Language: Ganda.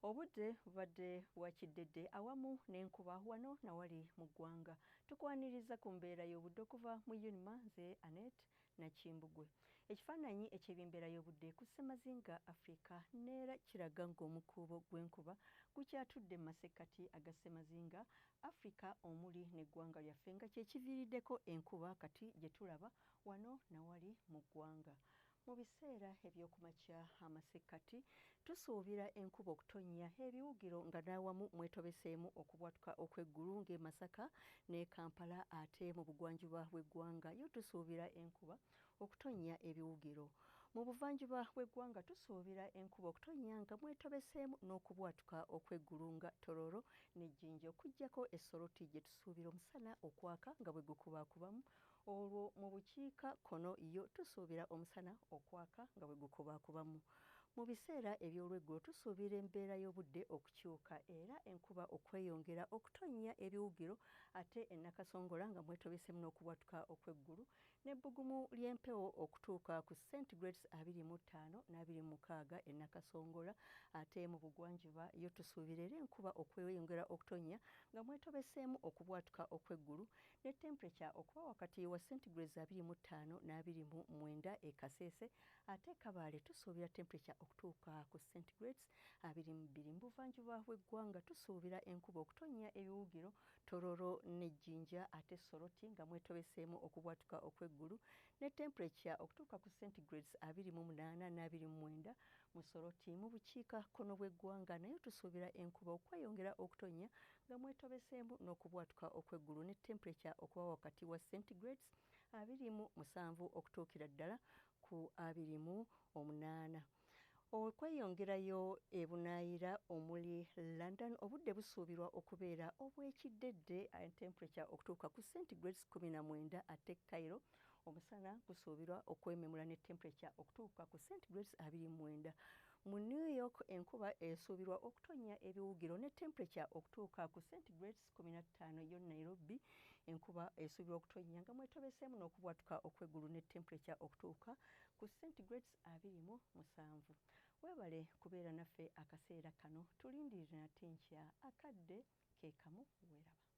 Obudde bubadde bwakiddedde awamu n'enkuba wano na wali mu ggwanga. Tukwaniriza ku mbeera y'obudde okuva mu Unima nze Annette Nakimbugwe. Ekifaananyi eky'ebimbeera y'obudde ku Ssemazinga Africa neera kiraga ng'omukuubo gw'enkuba gukyatudde mu masekkati aga Ssemazinga Africa omuli n'eggwanga lyaffe nga kye kiviiriddeko enkuba kati gye tulaba wano na wali mu ggwanga. Mu biseera eby'okumakya amasekkati tusuubira enkuba okutonnya ebiwugiro nga n'awamu mwetobeseemu okubwatuka okw'eggulu ng'e Masaka ne Kampala ate mu bugwanjuba bw'eggwanga yo tusuubira enkuba okutonnya ebiwugiro. Mu buvanjuba bw'eggwanga tusuubira enkuba okutonnya nga mwetobeseemu n'okubwatuka okw'eggulu nga Tororo ne Jinja okuggyako Essoroti gye tusuubira omusana okwaka nga bwe gukubaakubamu. Olwo mu bukiikakkono yo tusuubira omusana okwaka nga bwe gukubaakubamu. Mu biseera eby'olweggulo tusuubira embeera y'obudde okukyuka era enkuba okweyongera okutonnya ebiwugiro ate e Nakasongola nga mwetobeseemu n'okubwatuka okw'eggulu n'ebbugumu ly'empewo okutuuka ku centigrades 25 n'26 e Nakasongola ate mu bugwanjuba yo tusuubira era enkuba okweyongera okutonnya nga mwetobeseemu okubwatuka okw'eggulu ne temperature okuba wakati wa centigrades 25 n'29 e Kasese ate Kabale tusuubira temperature okutuuka ku centigrades 22. Mu buvanjuba bw'eggwanga tusuubira enkuba okutonnya ebiwugiro Tororo ne Jinja ate Soroti nga mwetobeseemu okubwatuka okw'eggulu ne temperature okutuuka ku centigrades 28 n'29 mu Soroti. Mu bukiikakkono bw'eggwanga nayo tusuubira enkuba okweyongera okutonnya nga mwetobeseemu n'okubwatuka okw'eggulu ne temperature okuba wakati wa centigrades 27 okutuukira ddala ku 28. Okweyongerayo ebunaayira omuli London obudde busuubirwa okubeera obw'ekiddedde temperature okutuuka ku centigrades 19 ate Cairo omusana gusuubirwa okwememula ne temperature okutuuka ku centigrades 29. Mu New York enkuba esuubirwa okutonnya ebiwugiro ne temperature okutuuka ku centigrades 15. Yo Nairobi enkuba esuubirwa okutonnya nga mwetobeseemu n'okubwatuka okw'eggulu ne temperature okutuuka ku centigrades 27. Weebale kubeera naffe akaseera kano tulindirire nate nkya akadde ke kamu weeraba.